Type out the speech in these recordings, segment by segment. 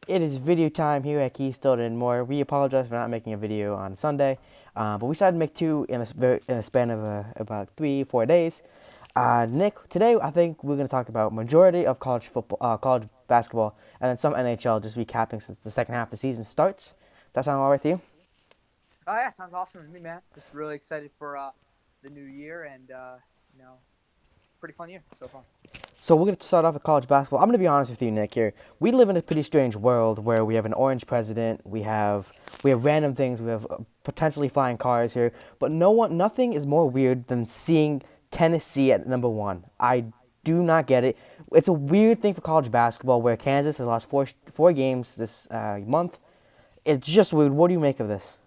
It is video time here at Keystone and more. We apologize for not making a video on Sunday, but we decided to make two in a span of about 3 4 days. Nick, today I think we're going to talk about majority of college football, college basketball, and then some NHL. Just recapping since the second half of the season starts. Does that sound all right to you? Oh yeah, sounds awesome to me, man. Just really excited for the new year and you know, pretty fun year so far. So we're going to start off with college basketball. I'm going to be honest with you, Nick. Here, we live in a pretty strange world where we have an orange president, we have random things, we have potentially flying cars here, but nothing is more weird than seeing Tennessee at number one. I do not get it. It's a weird thing for college basketball where Kansas has lost four games this month. It's just weird. What do you make of this?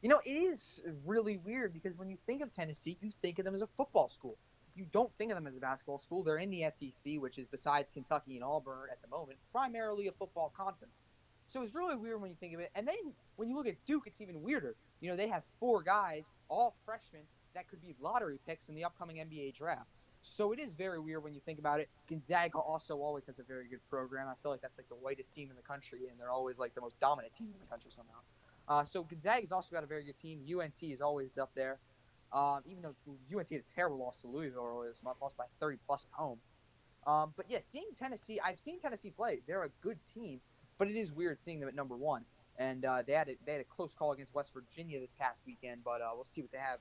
It is really weird because when you think of Tennessee, you think of them as a football school. You don't think of them as a basketball school. They're in the SEC, which is besides Kentucky and Auburn at the moment, primarily a football conference. So it's really weird when you think of it. And then when you look at Duke, it's even weirder. They have four guys, all freshmen, that could be lottery picks in the upcoming NBA draft. So it is very weird when you think about it. Gonzaga also always has a very good program. I feel like that's like the whitest team in the country, and they're always like the most dominant team in the country somehow. So Gonzaga's also got a very good team. UNC is always up there. Even though UNC had a terrible loss to Louisville earlier this month, lost by 30 plus at home. But yeah, seeing Tennessee, I've seen Tennessee play. They're a good team, but it is weird seeing them at number one. And they had a close call against West Virginia this past weekend, but we'll see what they have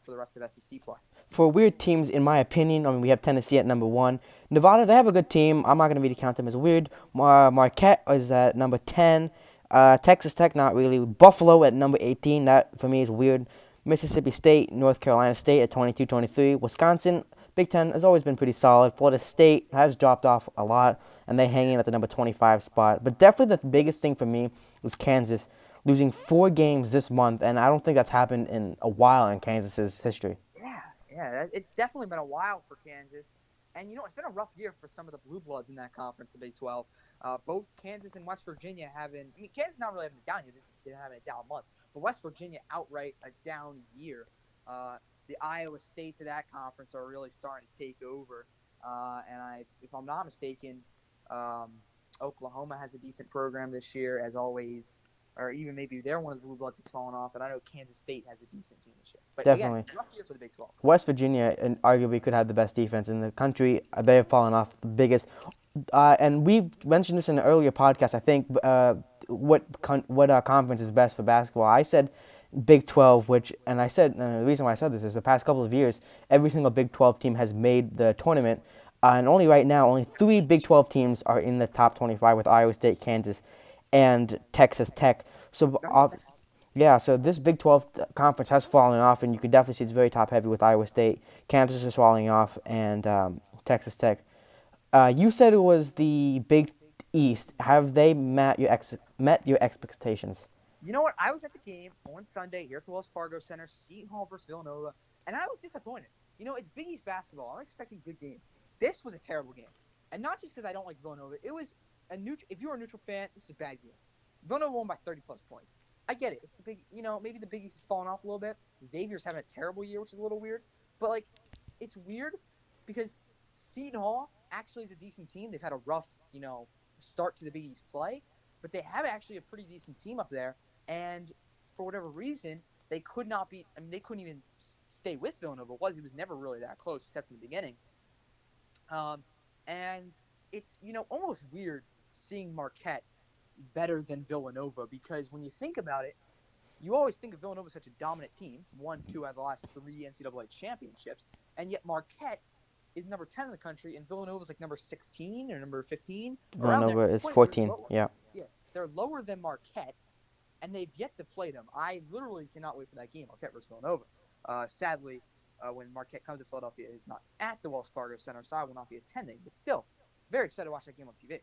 for the rest of SEC play. For weird teams, in my opinion, I mean, we have Tennessee at number one. Nevada, they have a good team. I'm not going to really count them as weird. Marquette is at number 10. Texas Tech, not really. Buffalo at number 18. That, for me, is weird. Mississippi State, North Carolina State at 22, 23. Wisconsin, Big Ten has always been pretty solid. Florida State has dropped off a lot, and they hang in at the number 25 spot. But definitely the biggest thing for me was Kansas losing 4 games this month, and I don't think that's happened in a while in Kansas's history. Yeah, it's definitely been a while for Kansas. And, it's been a rough year for some of the blue bloods in that conference, the Big 12. Both Kansas and West Virginia Kansas not really having a down year. They're having a down month. But West Virginia outright a down year. The Iowa States of that conference are really starting to take over. If I'm not mistaken, Oklahoma has a decent program this year, as always. Or even maybe they're one of the blue bloods that's fallen off. And I know Kansas State has a decent team this year. But Definitely. again, rough year for the Big 12. West Virginia and arguably could have the best defense in the country. They have fallen off the biggest. And we mentioned this in an earlier podcast. I think what conference is best for basketball. I said Big 12, and I said the reason why I said this is the past couple of years, every single Big 12 team has made the tournament, and only right now, only 3 Big 12 teams are in the top 25 with Iowa State, Kansas, and Texas Tech. So yeah, so this Big 12 conference has fallen off, and you can definitely see it's very top heavy with Iowa State. Kansas is falling off, and Texas Tech. You said it was the Big East. Have they met your expectations? You know what? I was at the game on Sunday here at the Wells Fargo Center, Seton Hall versus Villanova, and I was disappointed. It's Big East basketball. I'm expecting good games. This was a terrible game, and not just because I don't like Villanova. It was if you're a neutral fan, this is a bad game. Villanova won by 30 plus points. I get it. It's the big, maybe the Big East has fallen off a little bit. Xavier's having a terrible year, which is a little weird. But it's weird because Seton Hall actually is a decent team. They've had a rough, start to the Big East play, but they have actually a pretty decent team up there. And for whatever reason, they could not beat. I mean, they couldn't even stay with Villanova. It was never really that close, except in the beginning. And it's almost weird seeing Marquette better than Villanova because when you think about it, you always think of Villanova as such a dominant team, won 2 out of the last 3 NCAA championships, and yet Marquette is number 10 in the country, and Villanova is like number 16 or number 15. Villanova is 14. Yeah. Yeah, they're lower than Marquette, and they've yet to play them. I literally cannot wait for that game, Marquette versus Villanova. Sadly, when Marquette comes to Philadelphia, it's not at the Wells Fargo Center, so I will not be attending. But still, very excited to watch that game on TV.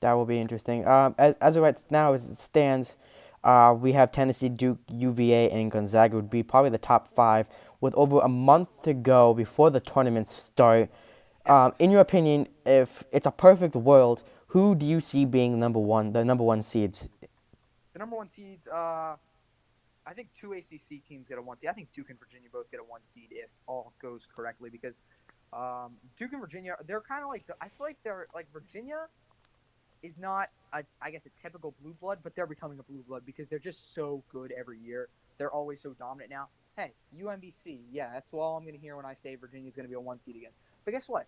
That will be interesting. As of right now, as it stands, we have Tennessee, Duke, UVA, and Gonzaga would be probably the top 5 with over a month to go before the tournaments start. In your opinion, if it's a perfect world, who do you see being the number one seeds? The number 1 seeds, I think 2 ACC teams get a 1 seed. I think Duke and Virginia both get a 1 seed if all goes correctly because Duke and Virginia, they're kind of like I feel like they're like Virginia. is not I guess a typical blue blood, but they're becoming a blue blood because they're just so good every year. They're always so dominant now. Hey, UMBC, yeah, that's all I'm going to hear when I say Virginia's going to be a 1 seed again. But guess what?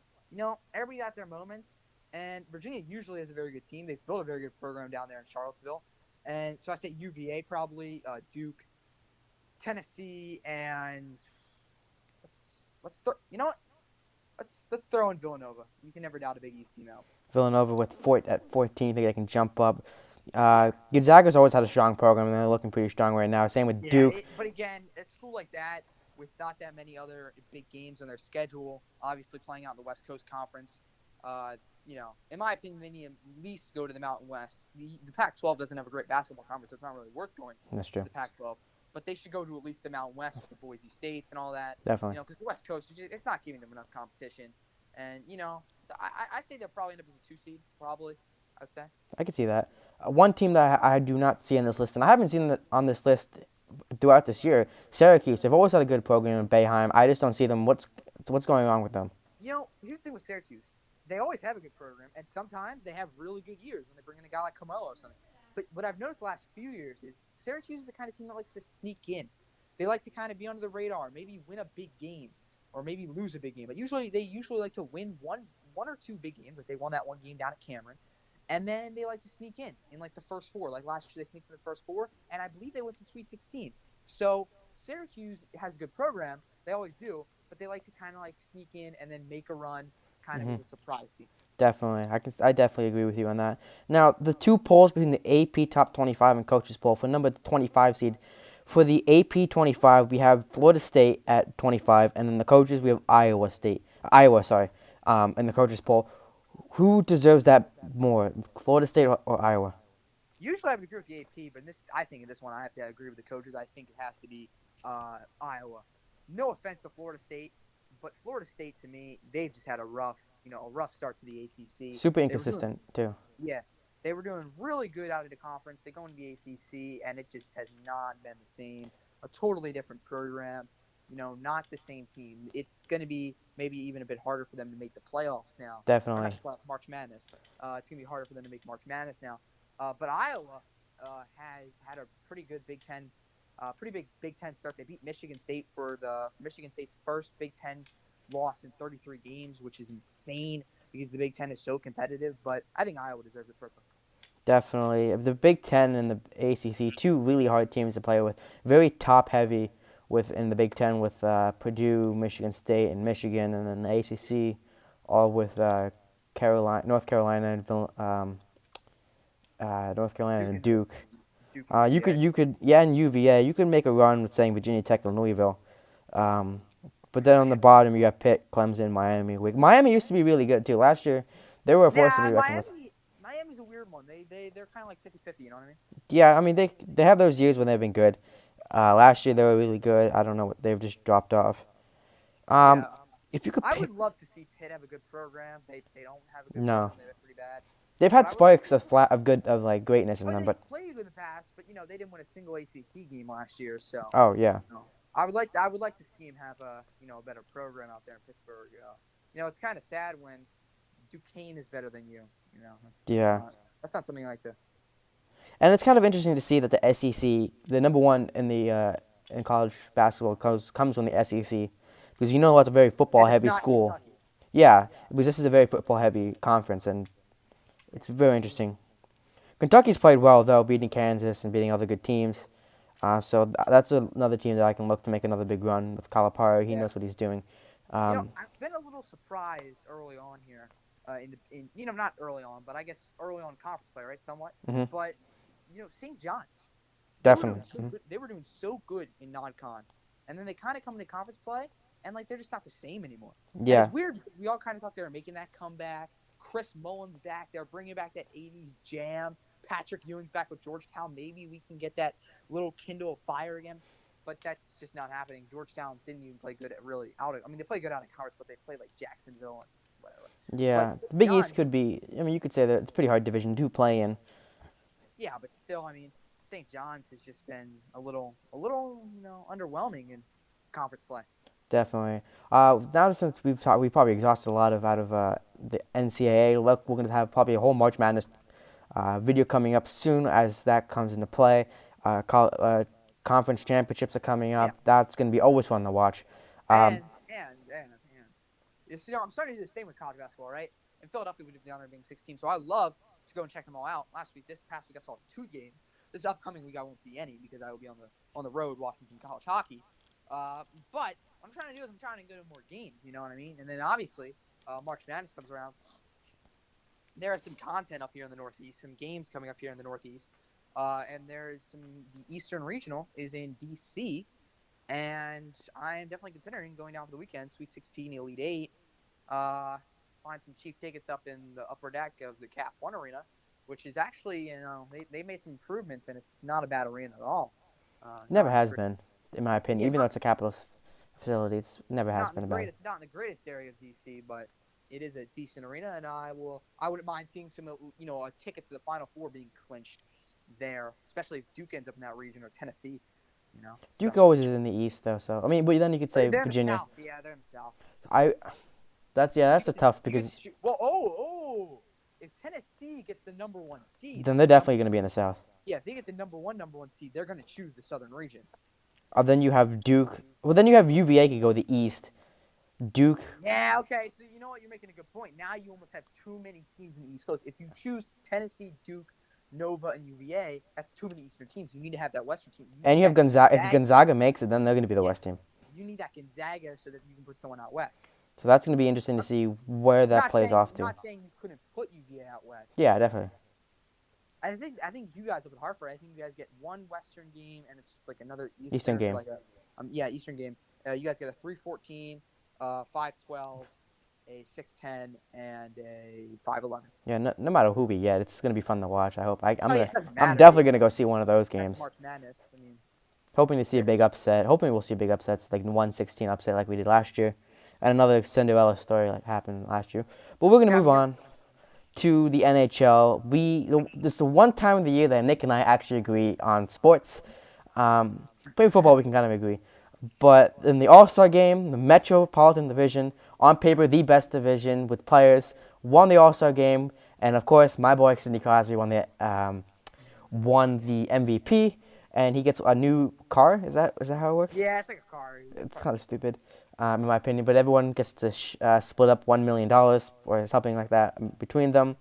Everybody got their moments, and Virginia usually has a very good team. They've built a very good program down there in Charlottesville. And so I say UVA probably, Duke, Tennessee, and let's throw. You know what? Let's throw in Villanova. You can never doubt a Big East team out. Villanova with at 14, think they can jump up. Yeah, Gonzaga's always had a strong program, and they're looking pretty strong right now. Same with yeah. Duke. But again, a school like that with not that many other big games on their schedule, obviously playing out in the West Coast Conference. In my opinion, they need to at least go to the Mountain West. The Pac-12 doesn't have a great basketball conference, so it's not really worth going That's to true. the Pac-12. But they should go to at least the Mountain West with the Boise States and all that. Definitely. Because the West Coast, it's not giving them enough competition. And I say they'll probably end up as a 2 seed, probably. I would say. I can see that. One team that I do not see on this list, and I haven't seen on this list throughout this year, Syracuse. They've always had a good program in Bayheim. I just don't see them. What's going on with them? Here's the thing with Syracuse. They always have a good program, and sometimes they have really good years when they bring in a guy like Carmelo or something. But what I've noticed the last few years is Syracuse is the kind of team that likes to sneak in. They like to kind of be under the radar, maybe win a big game, or maybe lose a big game. But they usually like to win one or two big games. Like they won that one game down at Cameron. And then they like to sneak in like the first four. Like last year, they sneaked in the first four, and I believe they went to Sweet 16. So Syracuse has a good program. They always do, but they like to kind of like sneak in and then make a run, kind of as a surprise team. Definitely, I definitely agree with you on that. Now, the two polls between the AP Top 25 and Coaches Poll for number 25 seed. For the AP 25, we have Florida State at 25, and then the coaches we have Iowa, in the Coaches Poll. Who deserves that more, Florida State or Iowa? Usually I would agree with the AP, but I think in this one I have to agree with the coaches. I think it has to be Iowa. No offense to Florida State, but Florida State to me, they've just had a rough start to the ACC. Super inconsistent too. Yeah, they were doing really good out of the conference. They go into the ACC, and it just has not been the same. A totally different program. Not the same team. It's going to be maybe even a bit harder for them to make the playoffs now. Definitely. March Madness. It's going to be harder for them to make March Madness now. But Iowa has had a pretty good Big Ten, pretty big Big Ten start. They beat Michigan State for Michigan State's first Big Ten loss in 33 games, which is insane because the Big Ten is so competitive. But I think Iowa deserves it personally. Definitely. The Big Ten and the ACC, two really hard teams to play with. Very top-heavy in the Big Ten with Purdue, Michigan State, and Michigan, and then the ACC all with North Carolina and Duke. And UVA. You could make a run with saying Virginia Tech or Louisville. But then on the bottom, you got Pitt, Clemson, Miami. Miami used to be really good, too. Last year, they were a force to be reckoned with. Miami's a weird one. They're kind of like 50-50, you know what I mean? Yeah, I mean, they have those years when they've been good. Last year, they were really good. I don't know. They've just dropped off. If you could I would love to see Pitt have a good program. They don't have a good No. program. They're pretty bad. They've had sparks of greatness in them, They but played in the past, but they didn't win a single ACC game last year. So oh yeah, I would like to see him have a better program out there in Pittsburgh. It's kind of sad when Duquesne is better than you. That's not something I like to. And it's kind of interesting to see that the SEC, the number one in the in college basketball, comes from the SEC, because it's a very football-heavy school. Kentucky. Yeah, because this is a very football-heavy conference, and it's very interesting. Kentucky's played well though, beating Kansas and beating other good teams. So that's another team that I can look to make another big run with Calipari. He knows what he's doing. I've been a little surprised early on here. Not early on, but I guess early on conference play, right? Somewhat. Mm-hmm. But St. John's. Definitely. They were doing so good in non-con, and then they kind of come into conference play, and they're just not the same anymore. Yeah. And it's weird because we all kind of thought they were making that comeback. Chris Mullen's back. They're bringing back that '80s jam. Patrick Ewing's back with Georgetown. Maybe we can get that little kindle of fire again. But that's just not happening. Georgetown didn't even play good they play good out of conference, but they played like Jacksonville and whatever. Yeah, the Big East could be. You could say that it's pretty hard Division II play in. Yeah, but still, St. John's has just been a little, underwhelming in conference play. Definitely. Now since we probably exhausted a lot out of the NCAA. Look, we're going to have probably a whole March Madness Video coming up soon as that comes into play. Conference championships are coming Yeah. up. That's going to be always fun to watch. Um, And you know, I'm starting to do this thing with college basketball, right? In Philadelphia, we did the honor of being 16, so I love to go and check them all out. This past week, I saw 2 games. This upcoming week, I won't see any because I will be on the road watching some college hockey. But what I'm trying to do is I'm trying to go to more games. You know what I mean? And then obviously, March Madness comes around. There is some content up here in the Northeast, some games coming up here in the Northeast, and there's some. The Eastern Regional is in DC, and I am definitely considering going down for the weekend. Sweet 16, Elite 8. Find some cheap tickets up in the upper deck of the Cap One Arena, which is actually, they made some improvements, and it's not a bad arena at all. Never has been, in my opinion. Yeah, Even though it's a Capitals facility, it's never has been about it. not in the greatest area of DC, but it is a decent arena, and I wouldn't mind seeing some, a ticket to the Final Four being clinched there, especially if Duke ends up in that region or Tennessee. Duke always is in the East, though. So I mean, but then you could say they're Virginia. In the South. Yeah, they're in the South. That's a tough because if Tennessee gets the number 1 seed, then they're definitely going to be in the South. yeah, if they get the number one seed, they're going to choose the Southern region. Then you have Duke. Well, then you have UVA could go the East. Duke. Yeah, okay. So you know what? You're making a good point. Now you almost have too many teams in the East Coast. If you choose Tennessee, Duke, Nova, and UVA, that's too many Eastern teams. You need to have that Western team. And you have Gonzaga. If Gonzaga makes it, then they're going to be the West team. You need that Gonzaga so that you can put someone out West. So that's going to be interesting to see where that plays off to. I'm not saying you couldn't put UVA out West. Yeah, definitely. I think you guys up at Hartford, I think you guys get one Western game and it's like another Eastern game. Eastern game. You guys get a 3-14, 5-12, a 6-10, and a 5-11. Yeah, no matter who we get, it's going to be fun to watch. I hope. I'm I'm definitely going to go see one of those games. That's March Madness. Hoping to see a big upset. Hoping we'll see big upsets, like 1-16 upset like we did last year. And another Cinderella story like happened last year. But we're going to move on to the NHL. This is the one time of the year that Nick and I actually agree on sports. Playing football, we can kind of agree. But in the All-Star game, the Metropolitan Division, on paper, the best division with players, won the All-Star game. And, of course, my boy, Sidney Crosby, won the MVP. And he gets a new car. Is that how it works? Yeah, it's like a car. It's kind of stupid, in my opinion. But everyone gets to split up $1 million or something like that between them.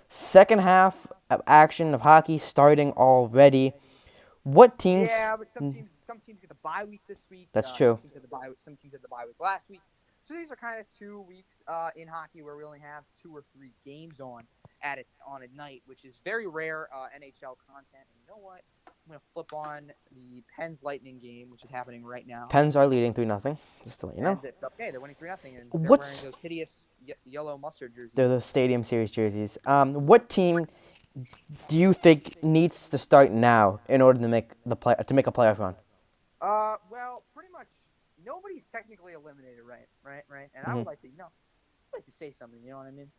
Second half of action of hockey starting already. What teams? Yeah, but some teams get the bye week this week. That's true. Some teams had the bye week last week. So these are kind of 2 weeks in hockey where we only have 2 or 3 games on a night, which is very rare NHL content. And you know what? I'm going to flip on the Pens Lightning game, which is happening right now. Pens are leading 3-0, just to let you know. They're winning 3-0, and they're wearing those hideous yellow mustard jerseys. They're the Stadium Series jerseys. What team do you think needs to start now in order to make a playoff run? Well, pretty much nobody's technically eliminated, right? And I would like to say something. You know what I mean?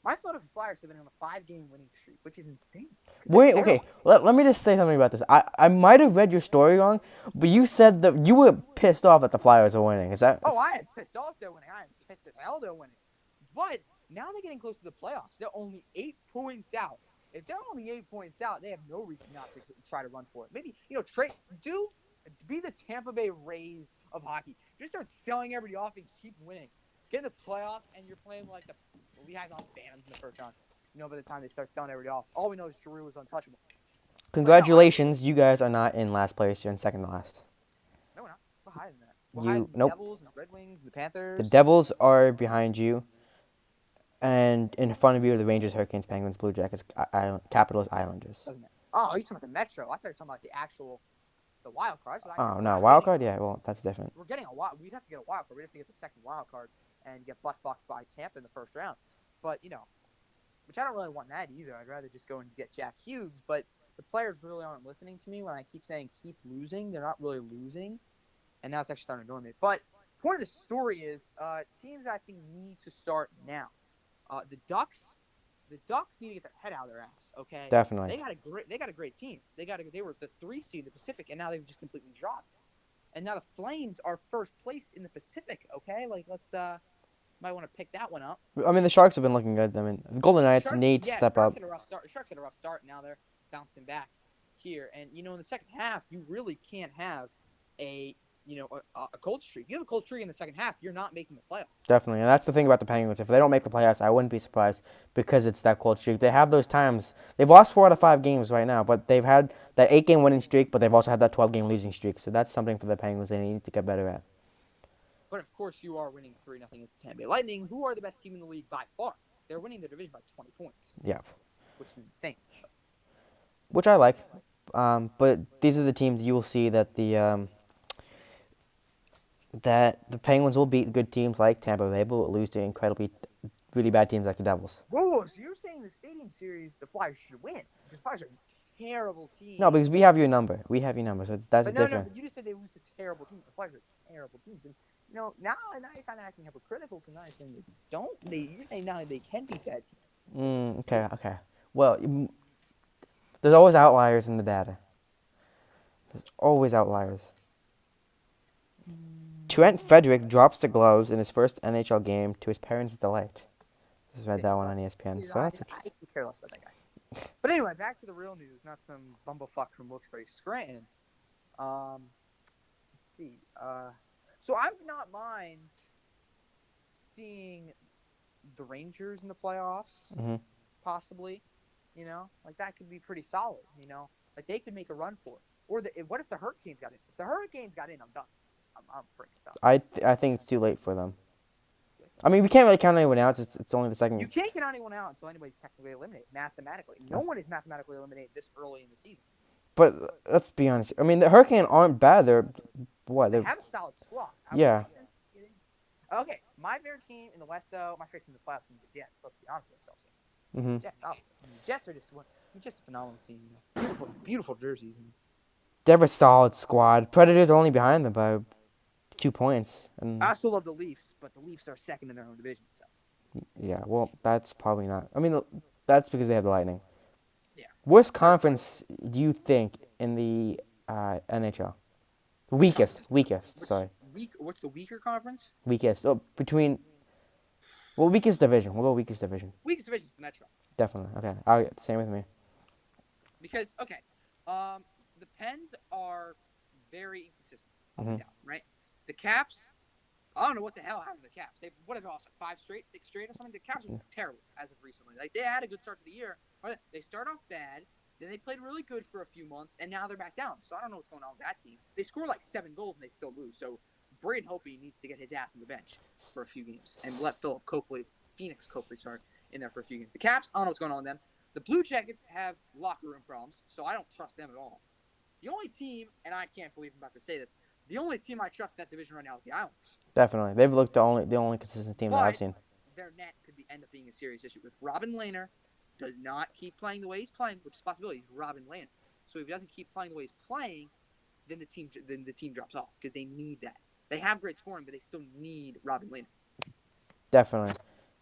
My Philadelphia Flyers have been on a 5-game winning streak, which is insane. Wait, okay. Let me just say something about this. I might have read your story wrong, but you said that you were pissed off that the Flyers are winning. Is that? Oh, I am pissed off they're winning. I am pissed as hell they're winning. But now they're getting close to the playoffs. They're only 8 points out. If they're only 8 points out, they have no reason not to try to run for it. Maybe be the Tampa Bay Rays of hockey. Just start selling everybody off and keep winning. Get in the playoffs, and you're playing like the Lehigh Mountain Phantoms in the first round. By the time they start selling everybody off, all we know is Giroux is untouchable. Congratulations, you guys are not in last place. You're in second to last. No, we're not. We're higher than that. We're higher than the Devils and the Red Wings and the Panthers. The Devils are behind you, and in front of you are the Rangers, Hurricanes, Penguins, Blue Jackets, Capitals, Islanders. Doesn't it? Oh, you're talking about the Metro. I thought you were talking about the wild card. Oh, no, wild card? Yeah, well, that's different. We'd have to get a wild card. We'd have to get the second wild card and get butt-fucked by Tampa in the first round. But, which I don't really want that either. I'd rather just go and get Jack Hughes. But the players really aren't listening to me when I keep saying keep losing. They're not really losing. And now it's actually starting to annoy me. But point of the story is teams I think need to start now. The Ducks need to get their head out of their ass, okay? Definitely. They got a great team. They were the 3 seed in the Pacific, and now they've just completely dropped. And now the Flames are first place in the Pacific, okay? Like let's Might want to pick that one up. I mean, the Sharks have been looking good. I mean, the Golden Knights Sharks, need to yeah, step Sharks up. had a rough start. Sharks had a rough start. Now they're bouncing back here, and in the second half, you really can't have a a cold streak. If you have a cold streak in the second half, you're not making the playoffs. Definitely, and that's the thing about the Penguins. If they don't make the playoffs, I wouldn't be surprised because it's that cold streak. They have those times. They've lost 4 out of 5 games right now, but they've had that 8-game winning streak, but they've also had that 12-game losing streak. So that's something for the Penguins they need to get better at. But of course, you are winning 3-0 against the Tampa Bay Lightning, who are the best team in the league by far. They're winning the division by 20 points. Yeah. Which is insane. Which I like. But these are the teams you will see that the Penguins will beat good teams like Tampa Bay, but will lose to incredibly, really bad teams like the Devils. Whoa, so you're saying the Stadium Series, the Flyers should win? The Flyers are a terrible team. No, because we have your number. We have your number, so that's different. No, but you just said they lose to terrible teams. The Flyers are terrible teams. And, now you're kind of acting hypocritical tonight, saying you're saying now they can beat bad teams. Okay. Well, there's always outliers in the data. There's always outliers. Trent Frederick drops the gloves in his first NHL game to his parents' delight. Just read that one on ESPN. So that's I could care less about that guy. But anyway, back to the real news, not some bumblefuck from Wilkes-Barre Scranton. Let's see. So I would not mind seeing the Rangers in the playoffs, possibly. That could be pretty solid. They could make a run for it. Or what if the Hurricanes got in? If the Hurricanes got in, I'm done. I'm freaking done. I think it's too late for them. I mean, we can't really count anyone out. It's only the second. You can't count anyone out until anybody's technically eliminated mathematically. No one is mathematically eliminated this early in the season. But let's be honest. I mean, the Hurricanes aren't bad. They have a solid squad. Yeah. Okay, my favorite team in the West, though, my favorite team in the playoffs is the Jets. Let's be honest with ourselves. Jets, obviously. The Jets are just a phenomenal team. Beautiful, beautiful jerseys. They have a solid squad. Predators are only behind them by 2 points. And I also love the Leafs, but the Leafs are second in their own division. So. Yeah, well, that's probably not. I mean, that's because they have the Lightning. Yeah. Worst conference do you think in the NHL? Weakest. Sorry. What's the weaker conference? Weakest. Oh, weakest division. We'll go weakest division. Weakest division is the Metro. Definitely. Okay. Same with me. Because the Pens are very inconsistent. Up and down, right? The Caps, I don't know what the hell happened to the Caps. What have they lost? 5 straight, 6 straight, or something? The Caps are terrible as of recently. They had a good start to the year. But they start off bad. Then they played really good for a few months, and now they're back down. So I don't know what's going on with that team. They score like 7 goals, and they still lose. So Braden Hope needs to get his ass on the bench for a few games and let Phoenix Copley, in there for a few games. The Caps, I don't know what's going on with them. The Blue Jackets have locker room problems, so I don't trust them at all. The only team, and I can't believe I'm about to say this, the only team I trust in that division right now is the Islanders. Definitely. They've looked the only consistent team that I've seen. Their net could end up being a serious issue. If Robin Lehner does not keep playing the way he's playing, which is a possibility, he's Robin Lehner. So if he doesn't keep playing the way he's playing, then the team drops off because they need that. They have great scoring, but they still need Robin Lehner. Definitely.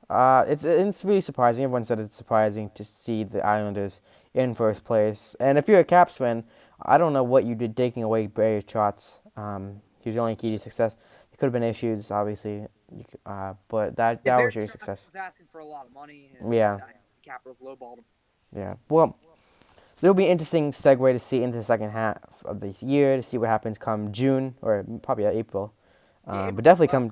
It's really surprising. Everyone said it's surprising to see the Islanders in first place. And if you're a Caps fan, I don't know what you did taking away Barry Trotz. He was the only key to success. There could have been issues, obviously, but that was your success. Was asking for a lot of money. And yeah. The Capitals lowballed him. Yeah. Well, it'll be an interesting segue to see into the second half of this year to see what happens come June or probably April. But definitely come,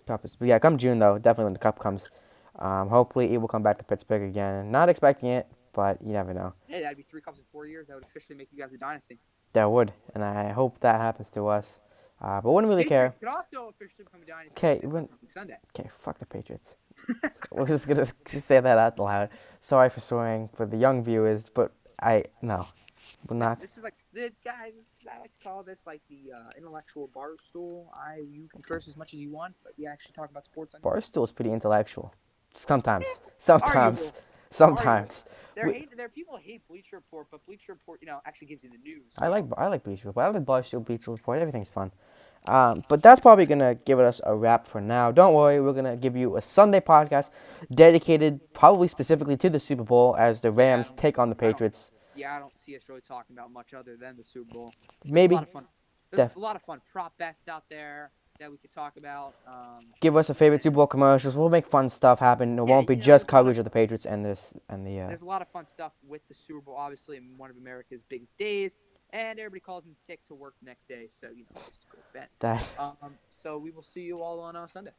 Cup is. But yeah, come June though, definitely when the Cup comes. Hopefully it will come back to Pittsburgh again. Not expecting it, but you never know. Hey, that'd be 3 Cups in 4 years. That would officially make you guys a dynasty. That would, and I hope that happens to us. But wouldn't really care. Could also officially become a dynasty. Okay, Sunday. Okay, fuck the Patriots. We're just gonna say that out loud. Sorry for swearing for the young viewers, but we're not. This is like guys. I like to call this like the intellectual bar stool. You can curse as much as you want, but we actually talk about sports. Barstool is pretty intellectual. Sometimes. There are people who hate Bleacher Report, but Bleacher Report, actually gives you the news. So. I like Bleacher Report. I like Barstool, Bleacher Report. Everything's fun. But that's probably gonna give us a wrap for now. Don't worry, we're gonna give you a Sunday podcast dedicated, probably specifically to the Super Bowl, as the Rams take on the Patriots. I don't see us really talking about much other than the Super Bowl. Maybe. There's a lot of fun prop bets out there. that we could talk about. Give us a favorite Super Bowl commercials. We'll make fun stuff happen. It Yeah, won't be you know, just coverage of the Patriots and this and the. there's a lot of fun stuff with the Super Bowl. Obviously, one of America's biggest days, and everybody calls in sick to work the next day. So just go to bed. That So we will see you all on Sunday.